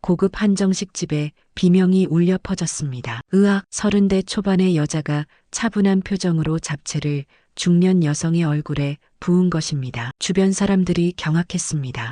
고급 한정식 집에 비명이 울려 퍼졌습니다. 으악, 30대 초반의 여자가 차분한 표정으로 잡채를 중년 여성의 얼굴에 부은 것입니다. 주변 사람들이 경악했습니다.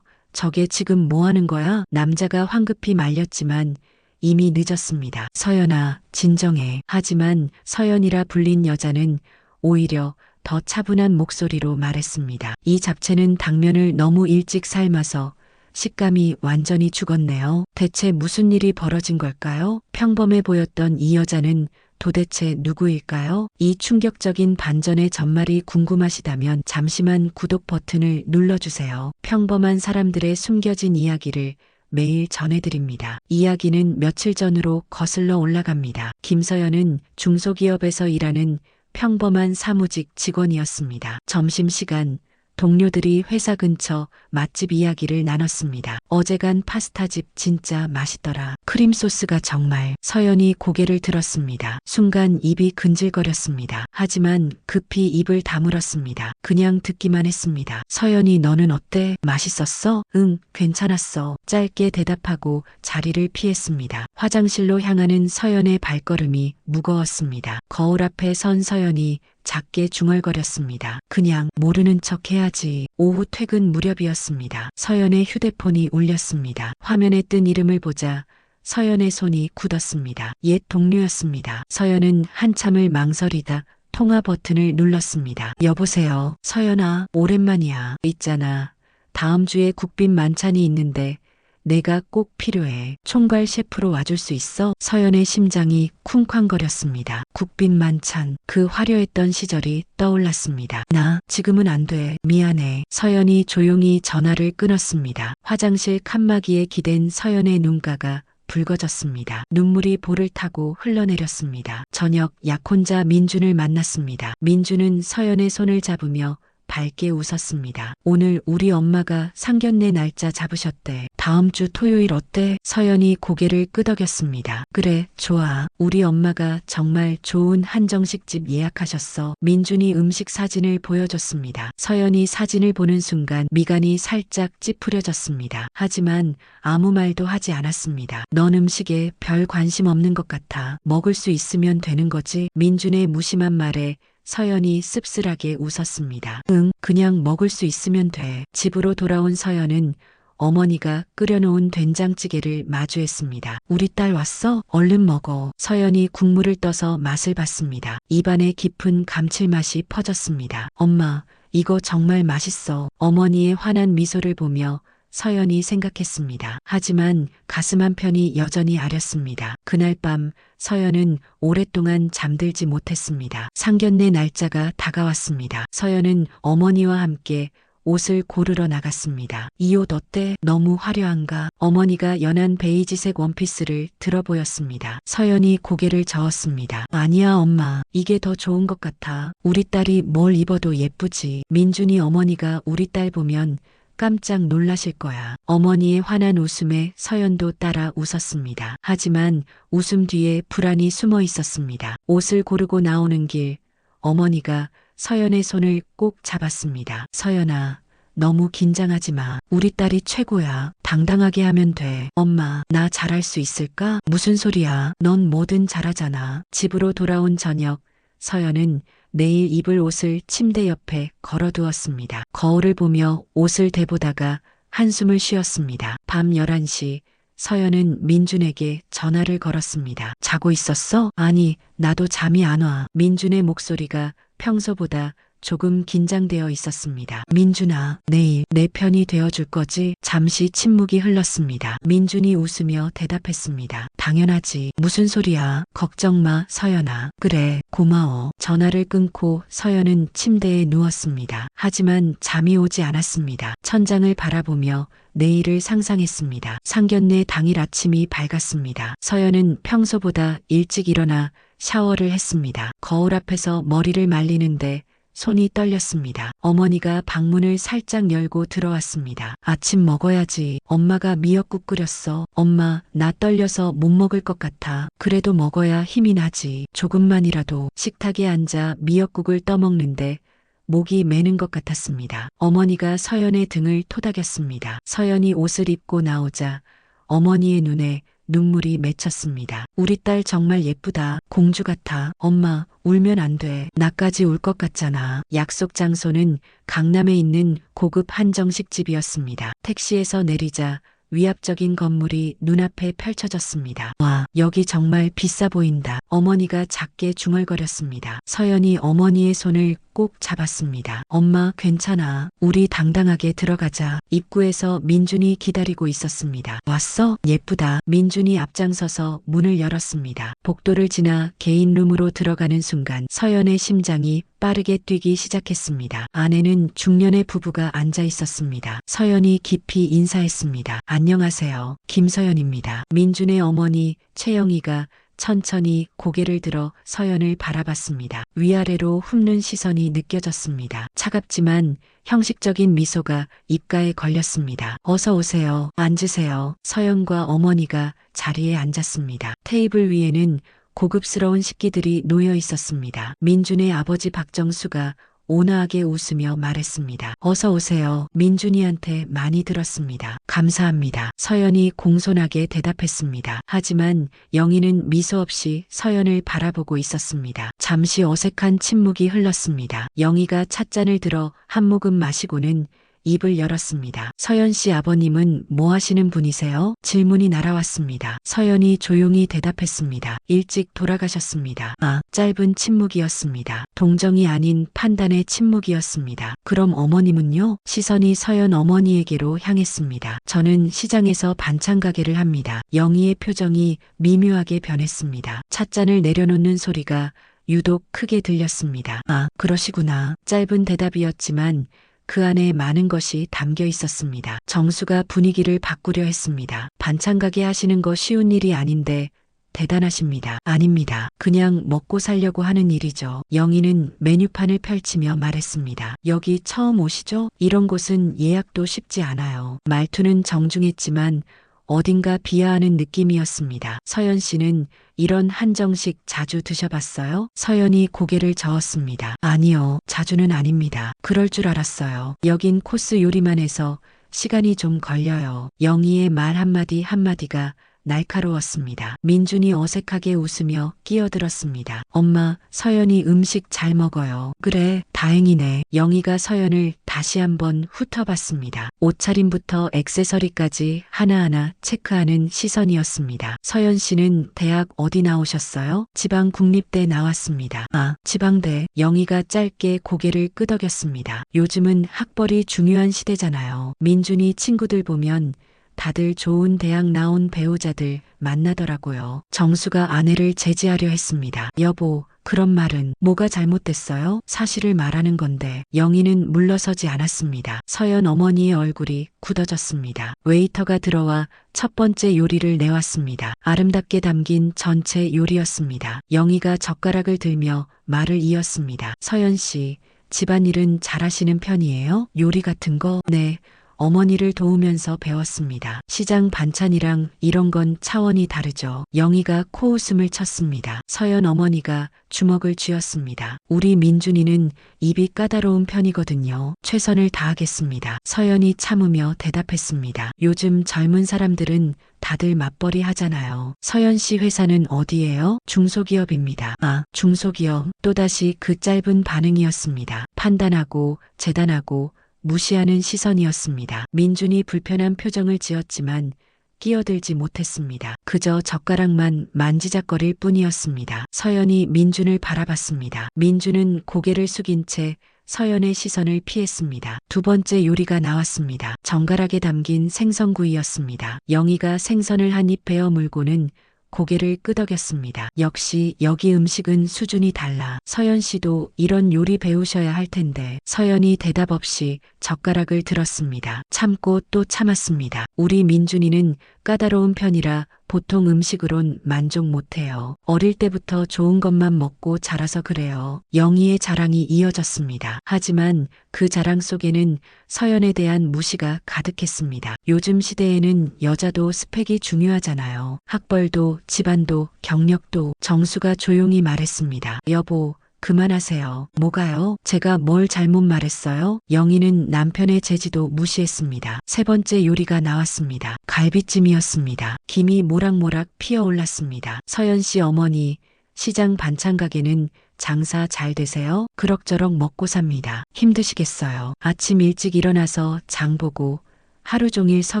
저게 지금 뭐 하는 거야? 남자가 황급히 말렸지만 이미 늦었습니다. 서연아, 진정해. 하지만 서연이라 불린 여자는 오히려 더 차분한 목소리로 말했습니다. 이 잡채는 당면을 너무 일찍 삶아서 식감이 완전히 죽었네요. 대체 무슨 일이 벌어진 걸까요? 평범해 보였던 이 여자는 도대체 누구일까요? 이 충격적인 반전의 전말이 궁금하시다면 잠시만 구독 버튼을 눌러주세요. 평범한 사람들의 숨겨진 이야기를 매일 전해드립니다. 이야기는 며칠 전으로 거슬러 올라갑니다. 김서연은 중소기업에서 일하는 평범한 사무직 직원이었습니다. 점심시간 동료들이 회사 근처 맛집 이야기를 나눴습니다. 어제 간 파스타집 진짜 맛있더라. 크림 소스가 정말. 서연이 고개를 들었습니다. 순간 입이 근질거렸습니다. 하지만 급히 입을 다물었습니다. 그냥 듣기만 했습니다. 서연이 너는 어때? 맛있었어? 응, 괜찮았어. 짧게 대답하고 자리를 피했습니다. 화장실로 향하는 서연의 발걸음이 무거웠습니다. 거울 앞에 선 서연이 작게 중얼거렸습니다. 그냥 모르는 척 해야지. 오후 퇴근 무렵이었습니다. 서연의 휴대폰이 울렸습니다. 화면에 뜬 이름을 보자 서연의 손이 굳었습니다. 옛 동료였습니다. 서연은 한참을 망설이다 통화 버튼을 눌렀습니다. 여보세요. 서연아, 오랜만이야. 있잖아. 다음 주에 국빈 만찬이 있는데 내가 꼭 필요해. 총괄 셰프로 와줄 수 있어? 서연의 심장이 쿵쾅거렸습니다. 국빈 만찬, 그 화려했던 시절이 떠올랐습니다. 나 지금은 안 돼. 미안해. 서연이 조용히 전화를 끊었습니다. 화장실 칸막이에 기댄 서연의 눈가가 붉어졌습니다. 눈물이 볼을 타고 흘러내렸습니다. 저녁 약혼자 민준을 만났습니다. 민준은 서연의 손을 잡으며 밝게 웃었습니다. 오늘 우리 엄마가 상견례 날짜 잡으셨대. 다음 주 토요일 어때? 서연이 고개를 끄덕였습니다. 그래, 좋아. 우리 엄마가 정말 좋은 한정식집 예약하셨어. 민준이 음식 사진을 보여줬습니다. 서연이 사진을 보는 순간 미간이 살짝 찌푸려졌습니다. 하지만 아무 말도 하지 않았습니다. 넌 음식에 별 관심 없는 것 같아. 먹을 수 있으면 되는 거지. 민준의 무심한 말에 서연이 씁쓸하게 웃었습니다. 응, 그냥 먹을 수 있으면 돼. 집으로 돌아온 서연은 어머니가 끓여놓은 된장찌개를 마주했습니다. 우리 딸 왔어? 얼른 먹어. 서연이 국물을 떠서 맛을 봤습니다. 입안에 깊은 감칠맛이 퍼졌습니다. 엄마, 이거 정말 맛있어. 어머니의 환한 미소를 보며 서연이 생각했습니다. 하지만 가슴 한편이 여전히 아렸습니다. 그날 밤 서연은 오랫동안 잠들지 못했습니다. 상견례 날짜가 다가왔습니다. 서연은 어머니와 함께 옷을 고르러 나갔습니다. 이 옷 어때? 너무 화려한가? 어머니가 연한 베이지색 원피스를 들어 보였습니다. 서연이 고개를 저었습니다. 아니야 엄마, 이게 더 좋은 것 같아. 우리 딸이 뭘 입어도 예쁘지. 민준이 어머니가 우리 딸 보면 깜짝 놀라실 거야. 어머니의 환한 웃음에 서연도 따라 웃었습니다. 하지만 웃음 뒤에 불안이 숨어 있었습니다. 옷을 고르고 나오는 길, 어머니가 서연의 손을 꼭 잡았습니다. 서연아, 너무 긴장하지 마. 우리 딸이 최고야. 당당하게 하면 돼. 엄마, 나 잘할 수 있을까? 무슨 소리야. 넌 뭐든 잘하잖아. 집으로 돌아온 저녁, 서연은 내일 입을 옷을 침대 옆에 걸어두었습니다. 거울을 보며 옷을 대보다가 한숨을 쉬었습니다. 밤 11시 서연은 민준에게 전화를 걸었습니다. 자고 있었어? 아니, 나도 잠이 안 와. 민준의 목소리가 평소보다 조금 긴장되어 있었습니다. 민준아, 내일 내 편이 되어줄 거지? 잠시 침묵이 흘렀습니다. 민준이 웃으며 대답했습니다. 당연하지. 무슨 소리야. 걱정 마, 서연아. 그래, 고마워. 전화를 끊고 서연은 침대에 누웠습니다. 하지만 잠이 오지 않았습니다. 천장을 바라보며 내일을 상상했습니다. 상견례 당일 아침이 밝았습니다. 서연은 평소보다 일찍 일어나 샤워를 했습니다. 거울 앞에서 머리를 말리는데 손이 떨렸습니다. 어머니가 방문을 살짝 열고 들어왔습니다. 아침 먹어야지. 엄마가 미역국 끓였어. 엄마, 나 떨려서 못 먹을 것 같아. 그래도 먹어야 힘이 나지. 조금만이라도. 식탁에 앉아 미역국을 떠먹는데 목이 메는 것 같았습니다. 어머니가 서연의 등을 토닥였습니다. 서연이 옷을 입고 나오자 어머니의 눈에 눈물이 맺혔습니다. 우리 딸 정말 예쁘다. 공주 같아. 엄마, 울면 안 돼. 나까지 울 것 같잖아. 약속 장소는 강남에 있는 고급 한정식집이었습니다. 택시에서 내리자 위압적인 건물이 눈앞에 펼쳐졌습니다. 와, 여기 정말 비싸 보인다. 어머니가 작게 중얼거렸습니다. 서연이 어머니의 손을 꼭 잡았습니다. 엄마, 괜찮아. 우리 당당하게 들어가자. 입구에서 민준이 기다리고 있었습니다. 왔어? 예쁘다. 민준이 앞장서서 문을 열었습니다. 복도를 지나 개인 룸으로 들어가는 순간 서연의 심장이 빠르게 뛰기 시작했습니다. 안에는 중년의 부부가 앉아 있었습니다. 서연이 깊이 인사했습니다. 안녕하세요. 김서연입니다. 민준의 어머니 최영희가 천천히 고개를 들어 서연을 바라봤습니다. 위아래로 훑는 시선이 느껴졌습니다. 차갑지만 형식적인 미소가 입가에 걸렸습니다. 어서 오세요. 앉으세요. 서연과 어머니가 자리에 앉았습니다. 테이블 위에는 고급스러운 식기들이 놓여 있었습니다. 민준의 아버지 박정수가 온화하게 웃으며 말했습니다. 어서 오세요. 민준이한테 많이 들었습니다. 감사합니다. 서연이 공손하게 대답했습니다. 하지만 영희는 미소 없이 서연을 바라보고 있었습니다. 잠시 어색한 침묵이 흘렀습니다. 영희가 찻잔을 들어 한 모금 마시고는 입을 열었습니다. 서연 씨 아버님은 뭐 하시는 분이세요? 질문이 날아왔습니다. 서연이 조용히 대답했습니다. 일찍 돌아가셨습니다. 짧은 침묵이었습니다. 동정이 아닌 판단의 침묵이었습니다. 그럼 어머님은요? 시선이 서연 어머니에게로 향했습니다. 저는 시장에서 반찬 가게를 합니다. 영희의 표정이 미묘하게 변했습니다. 찻잔을 내려놓는 소리가 유독 크게 들렸습니다. 그러시구나. 짧은 대답이었지만 그 안에 많은 것이 담겨 있었습니다. 정수가 분위기를 바꾸려 했습니다. 반찬 가게 하시는 거 쉬운 일이 아닌데 대단하십니다. 아닙니다. 그냥 먹고 살려고 하는 일이죠. 영희는 메뉴판을 펼치며 말했습니다. 여기 처음 오시죠? 이런 곳은 예약도 쉽지 않아요. 말투는 정중했지만 어딘가 비하하는 느낌이었습니다. 서연 씨는 이런 한정식 자주 드셔봤어요? 서연이 고개를 저었습니다. 아니요, 자주는 아닙니다. 그럴 줄 알았어요. 여긴 코스 요리만 해서 시간이 좀 걸려요. 영희의 말 한마디 한마디가 날카로웠습니다. 민준이 어색하게 웃으며 끼어들었습니다. 엄마, 서연이 음식 잘 먹어요. 그래, 다행이네. 영희가 서연을 다시 한번 훑어봤습니다. 옷차림부터 액세서리까지 하나하나 체크하는 시선이었습니다. 서연 씨는 대학 어디 나오셨어요? 지방 국립대 나왔습니다. 지방대. 영희가 짧게 고개를 끄덕였습니다. 요즘은 학벌이 중요한 시대잖아요. 민준이 친구들 보면 다들 좋은 대학 나온 배우자들 만나더라고요. 정수가 아내를 제지하려 했습니다. 여보, 그런 말은 뭐가 잘못됐어요? 사실을 말하는 건데. 영희는 물러서지 않았습니다. 서연 어머니의 얼굴이 굳어졌습니다. 웨이터가 들어와 첫 번째 요리를 내왔습니다. 아름답게 담긴 전체 요리였습니다. 영희가 젓가락을 들며 말을 이었습니다. 서연 씨, 집안일은 잘하시는 편이에요? 요리 같은 거? 네. 어머니를 도우면서 배웠습니다. 시장 반찬이랑 이런 건 차원이 다르죠. 영희가 코웃음을 쳤습니다. 서연 어머니가 주먹을 쥐었습니다. 우리 민준이는 입이 까다로운 편이거든요. 최선을 다하겠습니다. 서연이 참으며 대답했습니다. 요즘 젊은 사람들은 다들 맞벌이 하잖아요. 서연 씨 회사는 어디예요? 중소기업입니다. 중소기업. 또다시 그 짧은 반응이었습니다. 판단하고 재단하고 무시하는 시선이었습니다. 민준이 불편한 표정을 지었지만 끼어들지 못했습니다. 그저 젓가락만 만지작거릴 뿐이었습니다. 서연이 민준을 바라봤습니다. 민준은 고개를 숙인 채 서연의 시선을 피했습니다. 두 번째 요리가 나왔습니다. 정갈하게 담긴 생선구이였습니다. 영희가 생선을 한 입 베어 물고는 고개를 끄덕였습니다. 역시 여기 음식은 수준이 달라. 서연 씨도 이런 요리 배우셔야 할 텐데. 서연이 대답 없이 젓가락을 들었습니다. 참고 또 참았습니다. 우리 민준이는 까다로운 편이라 보통 음식으론 만족 못해요. 어릴 때부터 좋은 것만 먹고 자라서 그래요. 영희의 자랑이 이어졌습니다. 하지만 그 자랑 속에는 서연에 대한 무시가 가득했습니다. 요즘 시대에는 여자도 스펙이 중요하잖아요. 학벌도 집안도 경력도. 정수가 조용히 말했습니다. 여보, 그만하세요. 뭐가요? 제가 뭘 잘못 말했어요? 영희는 남편의 제지도 무시했습니다. 세 번째 요리가 나왔습니다. 갈비찜이었습니다. 김이 모락모락 피어올랐습니다. 서연 씨 어머니, 시장 반찬 가게는 장사 잘 되세요? 그럭저럭 먹고 삽니다. 힘드시겠어요. 아침 일찍 일어나서 장 보고 하루 종일 서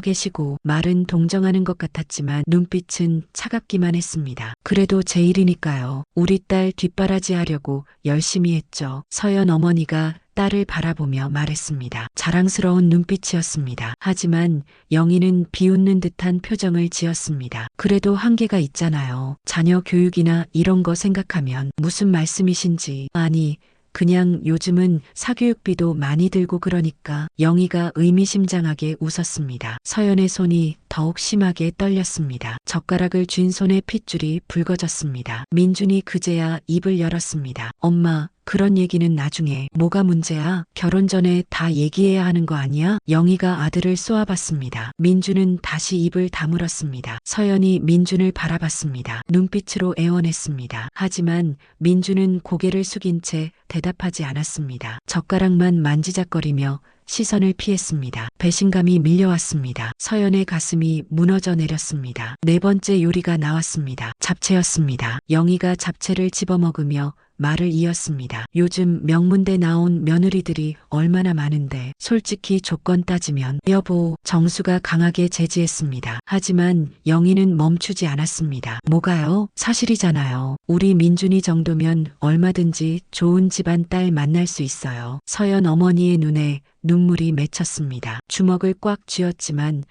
계시고 말은 동정하는 것 같았지만 눈빛은 차갑기만 했습니다. 그래도 제 일이니까요. 우리 딸 뒷바라지 하려고 열심히 했죠. 서연 어머니가 딸을 바라보며 말했습니다. 자랑스러운 눈빛이었습니다. 하지만 영희는 비웃는 듯한 표정을 지었습니다. 그래도 한계가 있잖아요. 자녀 교육이나 이런 거 생각하면 무슨 말씀이신지. 아니, 그냥 요즘은 사교육비도 많이 들고 그러니까. 영희가 의미심장하게 웃었습니다. 서연의 손이 더욱 심하게 떨렸습니다. 젓가락을 쥔 손의 핏줄이 붉어졌습니다. 민준이 그제야 입을 열었습니다. 엄마, 그런 얘기는 나중에. 뭐가 문제야? 결혼 전에 다 얘기해야 하는 거 아니야? 영희가 아들을 쏘아봤습니다. 민준은 다시 입을 다물었습니다. 서연이 민준을 바라봤습니다. 눈빛으로 애원했습니다. 하지만 민준은 고개를 숙인 채 대답하지 않았습니다. 젓가락만 만지작거리며 시선을 피했습니다. 배신감이 밀려왔습니다. 서연의 가슴이 무너져 내렸습니다. 네 번째 요리가 나왔습니다. 잡채였습니다. 영희가 잡채를 집어먹으며 말을 이었습니다. 요즘 명문대 나온 며느리들이 얼마나 많은데 솔직히 조건 따지면. 여보, 정수가 강하게 제지했습니다. 하지만 영희는 멈추지 않았습니다. 뭐가요? 사실이잖아요. 우리 민준이 정도면 얼마든지 좋은 집안 딸 만날 수 있어요. 서연 어머니의 눈에 눈물이 맺혔습니다. 주먹을 꽉 쥐었지만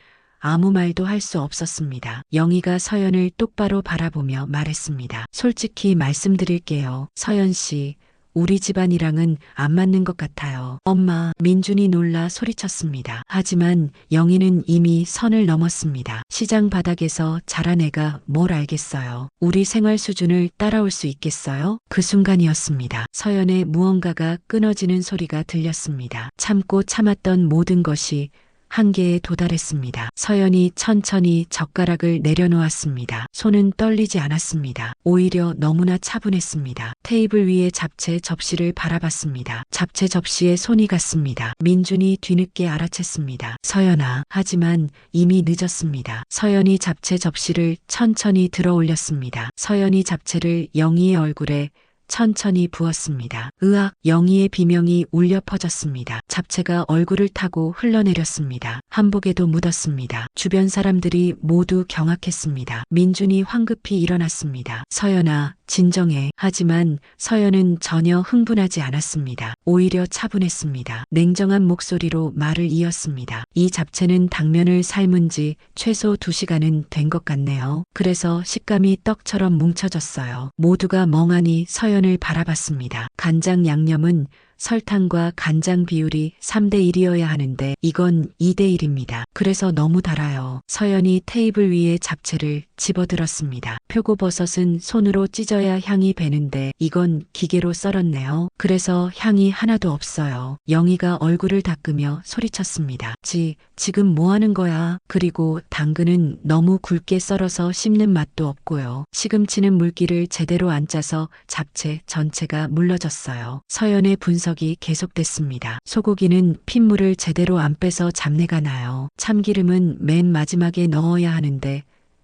아무 말도 할 수 없었습니다. 영희가 서연을 똑바로 바라보며 말했습니다. 솔직히 말씀드릴게요. 서연 씨, 우리 집안이랑은 안 맞는 것 같아요. 엄마, 민준이 놀라 소리쳤습니다. 하지만 영희는 이미 선을 넘었습니다. 시장 바닥에서 자란 애가 뭘 알겠어요. 우리 생활 수준을 따라올 수 있겠어요? 그 순간이었습니다. 서연의 무언가가 끊어지는 소리가 들렸습니다. 참고 참았던 모든 것이 한계에 도달했습니다. 서연이 천천히 젓가락을 내려놓았습니다. 손은 떨리지 않았습니다. 오히려 너무나 차분했습니다. 테이블 위에 잡채 접시를 바라봤습니다. 잡채 접시에 손이 갔습니다. 민준이 뒤늦게 알아챘습니다. 서연아. 하지만 이미 늦었습니다. 서연이 잡채 접시를 천천히 들어 올렸습니다. 서연이 잡채를 영희의 얼굴에 천천히 부었습니다. 으악, 영희의 비명이 울려 퍼졌습니다. 잡채가 얼굴을 타고 흘러내렸습니다. 한복에도 묻었습니다. 주변 사람들이 모두 경악했습니다. 민준이 황급히 일어났습니다. 서연아, 진정해. 하지만 서연은 전혀 흥분하지 않았습니다. 오히려 차분했습니다. 냉정한 목소리로 말을 이었습니다. 이 잡채는 당면을 삶은 지 최소 2시간은 된 것 같네요. 그래서 식감이 떡처럼 뭉쳐졌어요. 모두가 멍하니 서연을 바라봤습니다. 간장 양념은 설탕과 간장 비율이 3대1이어야 하는데 이건 2대1입니다. 그래서 너무 달아요. 서연이 테이블 위에 잡채를 집어들었습니다. 표고버섯은 손으로 찢어야 향이 배는데 이건 기계로 썰었네요. 그래서 향이 하나도 없어요. 영희가 얼굴을 닦으며 소리쳤습니다. 지금 뭐 하는 거야? 그리고 당근은 너무 굵게 썰어서 씹는 맛도 없고요. 시금치는 물기를 제대로 안 짜서 잡채 전체가 물러졌어요. 서연의 분석이 계속됐습니다. 소고기는 핏물을 제대로 안 빼서 잡내가 나요. 참기름은 맨 마지막에 넣어야 하는데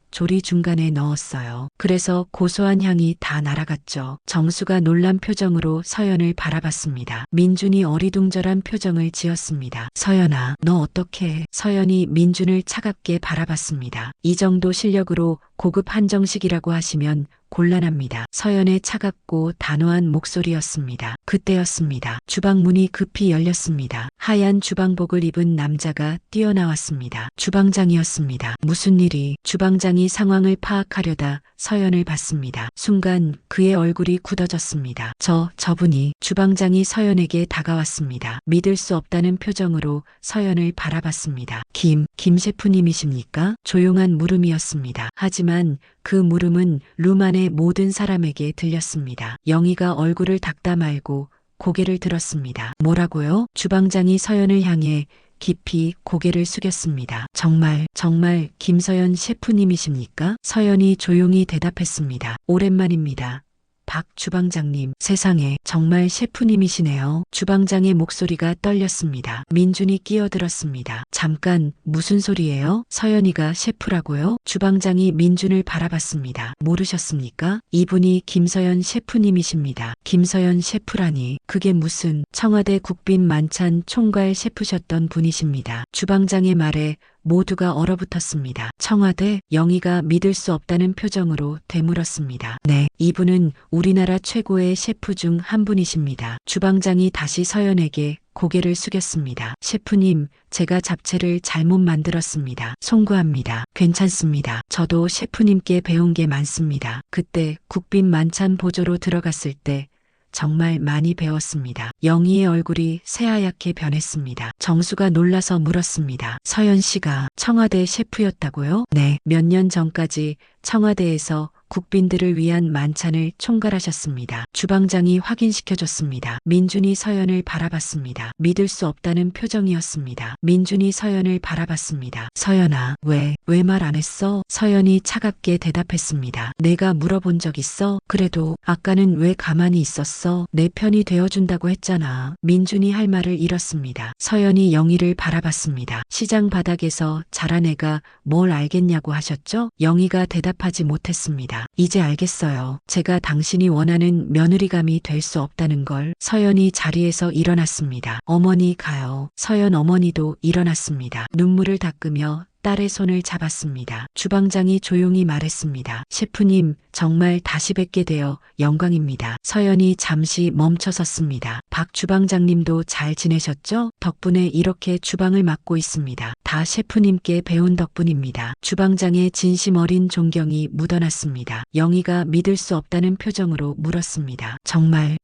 조리 중간에 넣었어요. 그래서 고소한 향이 다 날아갔죠. 정수가 놀란 표정으로 서연을 바라봤습니다. 민준이 어리둥절한 표정을 지었습니다. 서연아, 너 어떡해? 서연이 민준을 차갑게 바라봤습니다. 이 정도 실력으로 고급 한정식이라고 하시면 곤란합니다. 서연의 차갑고 단호한 목소리였습니다. 그때였습니다. 주방 문이 급히 열렸습니다. 하얀 주방복을 입은 남자가 뛰어나왔습니다. 주방장이었습니다. 무슨 일이? 주방장이 상황을 파악하려다 서연을 봤습니다. 순간 그의 얼굴이 굳어졌습니다. 저분이. 주방장이 서연에게 다가왔습니다. 믿을 수 없다는 표정으로 서연을 바라봤습니다. 김 셰프님이십니까? 조용한 물음이었습니다. 하지만 그 물음은 룸 안의 모든 사람에게 들렸습니다. 영희가 얼굴을 닦다 말고 고개를 들었습니다. 뭐라고요? 주방장이 서연을 향해 깊이 고개를 숙였습니다. 정말 김서연 셰프님이십니까? 서연이 조용히 대답했습니다. 오랜만입니다. 박 주방장님, 세상에 정말 셰프님이시네요. 주방장의 목소리가 떨렸습니다. 민준이 끼어들었습니다. 잠깐, 무슨 소리예요? 서연이가 셰프라고요? 주방장이 민준을 바라봤습니다. 모르셨습니까? 이분이 김서연 셰프님이십니다. 김서연 셰프라니, 그게 무슨, 청와대 국빈 만찬 총괄 셰프셨던 분이십니다. 주방장의 말에 모두가 얼어붙었습니다. 청와대? 영희가 믿을 수 없다는 표정으로 되물었습니다. 네, 이분은 우리나라 최고의 셰프 중 한 분이십니다. 주방장이 다시 서연에게 고개를 숙였습니다. 셰프님, 제가 잡채를 잘못 만들었습니다. 송구합니다. 괜찮습니다. 저도 셰프님께 배운 게 많습니다. 그때 국빈 만찬 보조로 들어갔을 때 정말 많이 배웠습니다. 영희의 얼굴이 새하얗게 변했습니다. 정수가 놀라서 물었습니다. 서연 씨가 청와대 셰프였다고요? 네, 몇 년 전까지 청와대에서 국빈들을 위한 만찬을 총괄하셨습니다. 주방장이 확인시켜줬습니다. 민준이 서연을 바라봤습니다. 믿을 수 없다는 표정이었습니다. 민준이 서연을 바라봤습니다. 서연아, 왜 말 안 했어? 서연이 차갑게 대답했습니다. 내가 물어본 적 있어? 그래도 아까는 왜 가만히 있었어? 내 편이 되어준다고 했잖아. 민준이 할 말을 잃었습니다. 서연이 영희를 바라봤습니다. 시장 바닥에서 자란 애가 뭘 알겠냐고 하셨죠? 영희가 대답하지 못했습니다. 이제 알겠어요. 제가 당신이 원하는 며느리감이 될 수 없다는 걸. 서연이 자리에서 일어났습니다. 어머니 가요. 서연 어머니도 일어났습니다. 눈물을 닦으며 딸의 손을 잡았습니다. 주방장이 조용히 말했습니다. 셰프님, 정말 다시 뵙게 되어 영광입니다. 서연이 잠시 멈춰섰습니다. 박 주방장님도 잘 지내셨죠? 덕분에 이렇게 주방을 맡고 있습니다. 다 셰프님께 배운 덕분입니다. 주방장의 진심 어린 존경이 묻어났습니다. 영희가 믿을 수 없다는 표정으로 물었습니다. 정말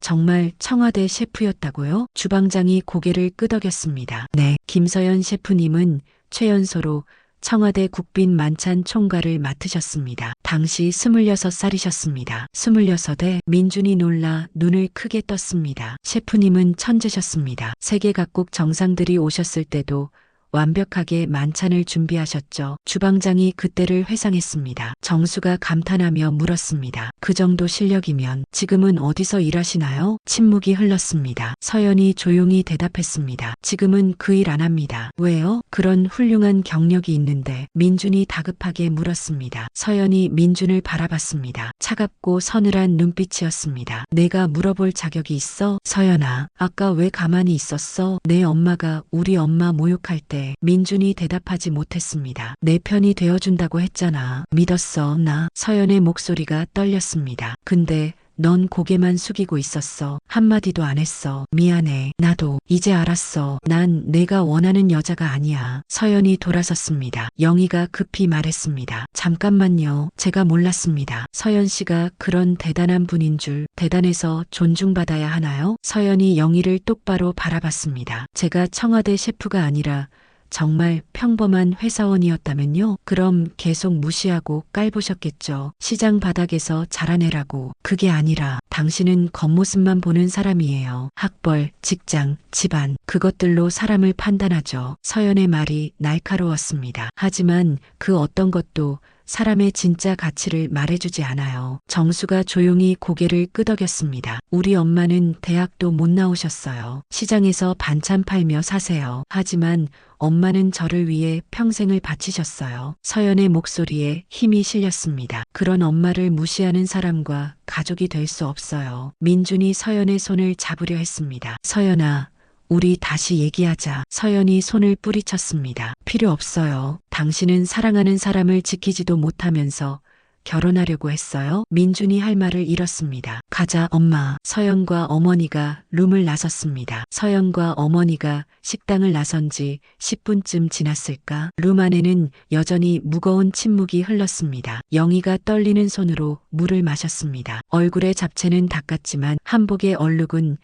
청와대 셰프였다고요? 주방장이 고개를 끄덕였습니다. 네, 김서연 셰프님은 최연소로 청와대 국빈 만찬 총괄을 맡으셨습니다. 당시 26살이셨습니다. 26에 민준이 놀라 눈을 크게 떴습니다. 셰프님은 천재셨습니다. 세계 각국 정상들이 오셨을 때도 완벽하게 만찬을 준비하셨죠. 주방장이 그때를 회상했습니다. 정수가 감탄하며 물었습니다. 그 정도 실력이면 지금은 어디서 일하시나요? 침묵이 흘렀습니다. 서연이 조용히 대답했습니다. 지금은 그 일 안 합니다. 왜요? 그런 훌륭한 경력이 있는데. 민준이 다급하게 물었습니다. 서연이 민준을 바라봤습니다. 차갑고 서늘한 눈빛이었습니다. 내가 물어볼 자격이 있어? 서연아, 아까 왜 가만히 있었어? 내 엄마가 우리 엄마 모욕할 때 민준이 대답하지 못했습니다. 내 편이 되어준다고 했잖아. 믿었어, 나. 서연의 목소리가 떨렸습니다. 근데 넌 고개만 숙이고 있었어. 한마디도 안 했어. 미안해. 나도 이제 알았어. 난 내가 원하는 여자가 아니야. 서연이 돌아섰습니다. 영희가 급히 말했습니다. 잠깐만요. 제가 몰랐습니다. 서연 씨가 그런 대단한 분인 줄. 대단해서 존중받아야 하나요? 서연이 영희를 똑바로 바라봤습니다. 제가 청와대 셰프가 아니라 정말 평범한 회사원이었다면요? 그럼 계속 무시하고 깔보셨겠죠. 시장 바닥에서 자란 애라고. 그게 아니라 당신은 겉모습만 보는 사람이에요. 학벌, 직장, 집안, 그것들로 사람을 판단하죠. 서연의 말이 날카로웠습니다. 하지만 그 어떤 것도 사람의 진짜 가치를 말해주지 않아요. 정수가 조용히 고개를 끄덕였습니다. 우리 엄마는 대학도 못 나오셨어요. 시장에서 반찬 팔며 사세요. 하지만 엄마는 저를 위해 평생을 바치셨어요. 서연의 목소리에 힘이 실렸습니다. 그런 엄마를 무시하는 사람과 가족이 될 수 없어요. 민준이 서연의 손을 잡으려 했습니다. 서연아, 우리 다시 얘기하자. 서연이 손을 뿌리쳤습니다. 필요 없어요. 당신은 사랑하는 사람을 지키지도 못하면서 결혼하려고 했어요? 민준이 할 말을 잃었습니다. 가자, 엄마. 서연과 어머니가 룸을 나섰습니다. 서연과 어머니가 식당을 나선 지 10분쯤 지났을까? 룸 안에는 여전히 무거운 침묵이 흘렀습니다. 영희가 떨리는 손으로 물을 마셨습니다. 얼굴의 잡채는 닦았지만 한복의 얼룩은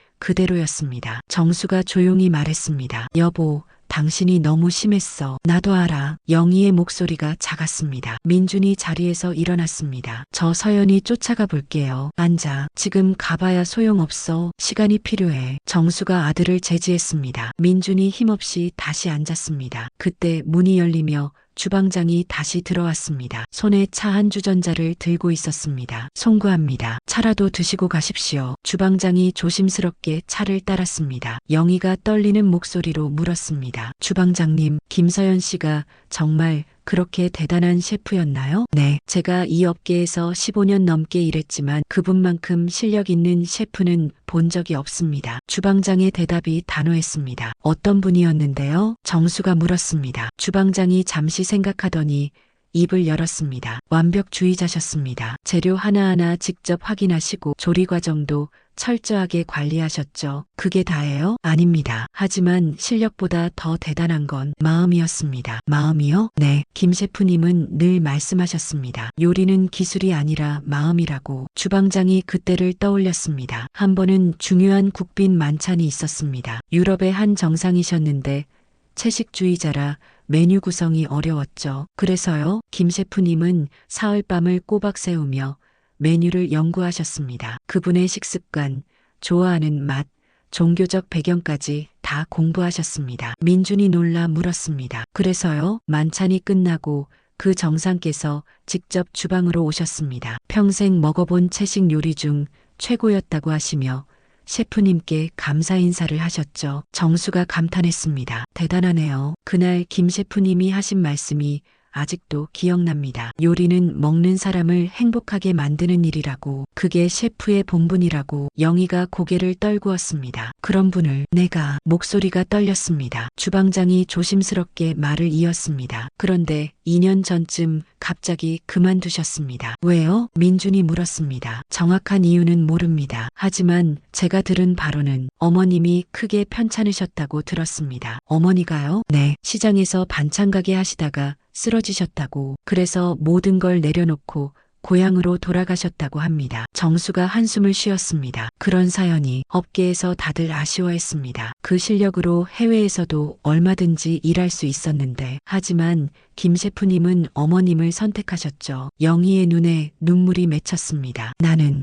그대로였습니다. 정수가 조용히 말했습니다. 여보, 당신이 너무 심했어. 나도 알아. 영희의 목소리가 작았습니다. 민준이 자리에서 일어났습니다. 저 서연이 쫓아가 볼게요. 앉아. 지금 가봐야 소용없어. 시간이 필요해. 정수가 아들을 제지했습니다. 민준이 힘없이 다시 앉았습니다. 그때 문이 열리며 주방장이 다시 들어왔습니다. 손에 차 한 주전자를 들고 있었습니다. 송구합니다. 차라도 드시고 가십시오. 주방장이 조심스럽게 차를 따랐습니다. 영희가 떨리는 목소리로 물었습니다. 주방장님, 김서연 씨가 정말 그렇게 대단한 셰프였나요? 네, 제가 이 업계에서 15년 넘게 일했지만 그분만큼 실력 있는 셰프는 본 적이 없습니다. 주방장의 대답이 단호했습니다. 어떤 분이었는데요? 정수가 물었습니다. 주방장이 잠시 생각하더니 입을 열었습니다. 완벽주의자셨습니다. 재료 하나하나 직접 확인하시고 조리 과정도 철저하게 관리하셨죠. 그게 다예요? 아닙니다. 하지만 실력보다 더 대단한 건 마음이었습니다. 마음이요? 네. 김 셰프님은 늘 말씀하셨습니다. 요리는 기술이 아니라 마음이라고. 주방장이 그때를 떠올렸습니다. 한 번은 중요한 국빈 만찬이 있었습니다. 유럽의 한 정상이셨는데 채식주의자라 메뉴 구성이 어려웠죠. 그래서요, 김 셰프님은 사흘밤을 꼬박 세우며 메뉴를 연구하셨습니다. 그분의 식습관, 좋아하는 맛, 종교적 배경까지 다 공부하셨습니다. 민준이 놀라 물었습니다. 그래서요, 만찬이 끝나고 그 정상께서 직접 주방으로 오셨습니다. 평생 먹어본 채식 요리 중 최고였다고 하시며 셰프님께 감사 인사를 하셨죠. 정수가 감탄했습니다. 대단하네요. 그날 김 셰프님이 하신 말씀이 아직도 기억납니다. 요리는 먹는 사람을 행복하게 만드는 일이라고. 그게 셰프의 본분이라고. 영희가 고개를 떨구었습니다. 그런 분을 내가. 목소리가 떨렸습니다. 주방장이 조심스럽게 말을 이었습니다. 그런데 2년 전쯤 갑자기 그만두셨습니다. 왜요? 민준이 물었습니다. 정확한 이유는 모릅니다. 하지만 제가 들은 바로는 어머님이 크게 편찮으셨다고 들었습니다. 어머니가요? 네. 시장에서 반찬 가게 하시다가 쓰러지셨다고. 그래서 모든 걸 내려놓고 고향으로 돌아가셨다고 합니다. 정수가 한숨을 쉬었습니다. 그런 사연이 업계에서 다들 아쉬워했습니다. 그 실력으로 해외에서도 얼마든지 일할 수 있었는데, 하지만 김 셰프님은 어머님을 선택하셨죠. 영희의 눈에 눈물이 맺혔습니다.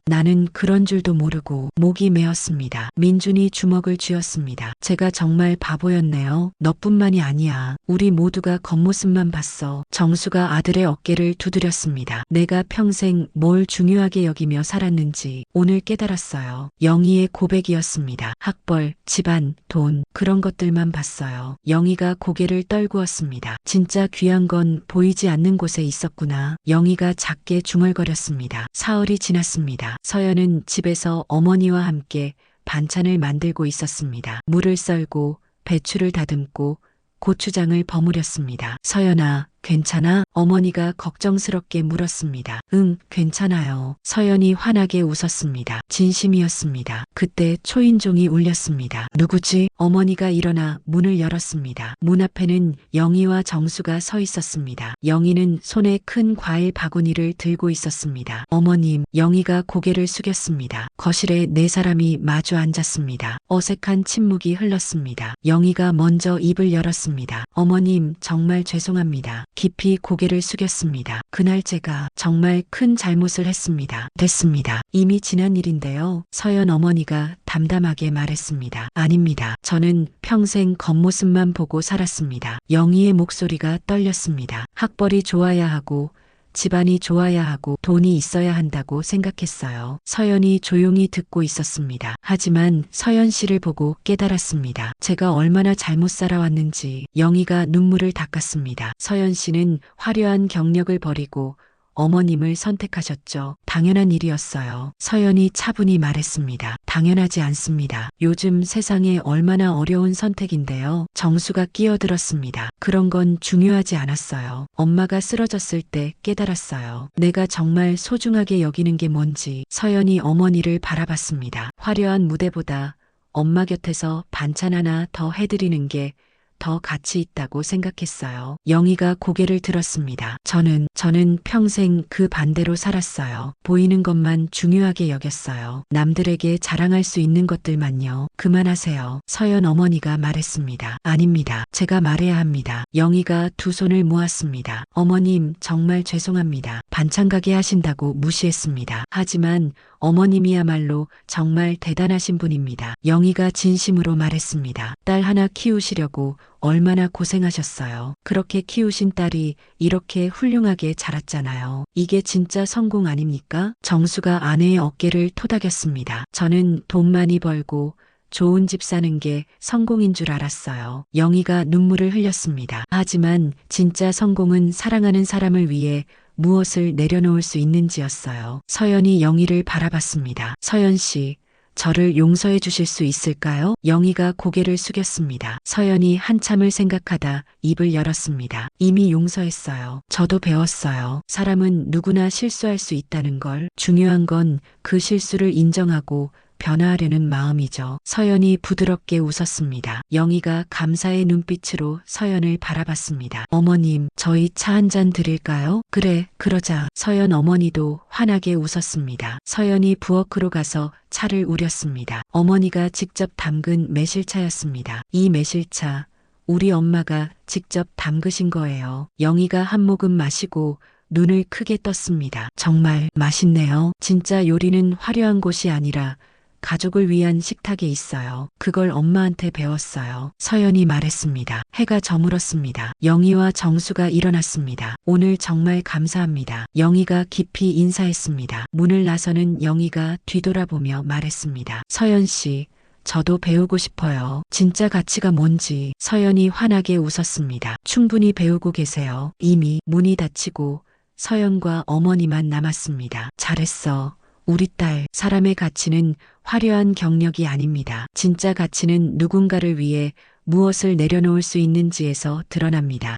나는 그런 줄도 모르고. 목이 메었습니다. 민준이 주먹을 쥐었습니다. 제가 정말 바보였네요. 너뿐만이 아니야. 우리 모두가 겉모습만 봤어. 정수가 아들의 어깨를 두드렸습니다. 내가 평생 뭘 중요하게 여기며 살았는지 오늘 깨달았어요. 영희의 고백이었습니다. 학벌, 집안, 돈, 그런 것들만 봤어요. 영희가 고개를 떨구었습니다. 진짜 귀한 건 보이지 않는 곳에 있었구나. 영희가 작게 중얼거렸습니다. 사흘이 지났습니다. 서연은 집에서 어머니와 함께 반찬을 만들고 있었습니다. 물을 썰고 배추를 다듬고 고추장을 버무렸습니다. 서연아, 괜찮아? 어머니가 걱정스럽게 물었습니다. 응, 괜찮아요. 서연이 환하게 웃었습니다. 진심이었습니다. 그때 초인종이 울렸습니다. 누구지? 어머니가 일어나 문을 열었습니다. 문 앞에는 영희와 정수가 서 있었습니다. 영희는 손에 큰 과일 바구니를 들고 있었습니다. 어머님, 영희가 고개를 숙였습니다. 거실에 네 사람이 마주 앉았습니다. 어색한 침묵이 흘렀습니다. 영희가 먼저 입을 열었습니다. 어머님, 정말 죄송합니다. 깊이 고개를 숙였습니다. 그날 제가 정말 큰 잘못을 했습니다. 됐습니다. 이미 지난 일인데요. 서연 어머니가 담담하게 말했습니다. 아닙니다. 저는 평생 겉모습만 보고 살았습니다. 영희의 목소리가 떨렸습니다. 학벌이 좋아야 하고 집안이 좋아야 하고 돈이 있어야 한다고 생각했어요. 서연이 조용히 듣고 있었습니다. 하지만 서연 씨를 보고 깨달았습니다. 제가 얼마나 잘못 살아왔는지. 영희가 눈물을 닦았습니다. 서연 씨는 화려한 경력을 버리고 어머님을 선택하셨죠. 당연한 일이었어요. 서연이 차분히 말했습니다. 당연하지 않습니다. 요즘 세상에 얼마나 어려운 선택인데요. 정수가 끼어들었습니다. 그런 건 중요하지 않았어요. 엄마가 쓰러졌을 때 깨달았어요. 내가 정말 소중하게 여기는 게 뭔지. 서연이 어머니를 바라봤습니다. 화려한 무대보다 엄마 곁에서 반찬 하나 더 해드리는 게 더 가치 있다고 생각했어요. 영희가 고개를 들었습니다. 저는 평생 그 반대로 살았어요. 보이는 것만 중요하게 여겼어요. 남들에게 자랑할 수 있는 것들만요. 그만하세요. 서연 어머니가 말했습니다. 아닙니다. 제가 말해야 합니다. 영희가 두 손을 모았습니다. 어머님, 정말 죄송합니다. 반찬 가게 하신다고 무시했습니다. 하지만 어머님이야말로 정말 대단하신 분입니다. 영희가 진심으로 말했습니다. 딸 하나 키우시려고 얼마나 고생하셨어요. 그렇게 키우신 딸이 이렇게 훌륭하게 자랐잖아요. 이게 진짜 성공 아닙니까? 정수가 아내의 어깨를 토닥였습니다. 저는 돈 많이 벌고 좋은 집 사는 게 성공인 줄 알았어요. 영희가 눈물을 흘렸습니다. 하지만 진짜 성공은 사랑하는 사람을 위해 무엇을 내려놓을 수 있는지였어요. 서연이 영희를 바라봤습니다. 서연 씨, 저를 용서해 주실 수 있을까요? 영희가 고개를 숙였습니다. 서연이 한참을 생각하다 입을 열었습니다. 이미 용서했어요. 저도 배웠어요. 사람은 누구나 실수할 수 있다는 걸. 중요한 건 그 실수를 인정하고 변화하려는 마음이죠. 서연이 부드럽게 웃었습니다. 영희가 감사의 눈빛으로 서연을 바라봤습니다. 어머님, 저희 차 한 잔 드릴까요? 그래, 그러자. 서연 어머니도 환하게 웃었습니다. 서연이 부엌으로 가서 차를 우렸습니다. 어머니가 직접 담근 매실차였습니다. 이 매실차, 우리 엄마가 직접 담그신 거예요. 영희가 한 모금 마시고 눈을 크게 떴습니다. 정말 맛있네요. 진짜 요리는 화려한 곳이 아니라 가족을 위한 식탁에 있어요. 그걸 엄마한테 배웠어요. 서연이 말했습니다. 해가 저물었습니다. 영희와 정수가 일어났습니다. 오늘 정말 감사합니다. 영희가 깊이 인사했습니다. 문을 나서는 영희가 뒤돌아보며 말했습니다. 서연 씨, 저도 배우고 싶어요. 진짜 가치가 뭔지. 서연이 환하게 웃었습니다. 충분히 배우고 계세요. 이미 문이 닫히고 서연과 어머니만 남았습니다. 잘했어. 우리 딸. 사람의 가치는 화려한 경력이 아닙니다. 진짜 가치는 누군가를 위해 무엇을 내려놓을 수 있는지에서 드러납니다.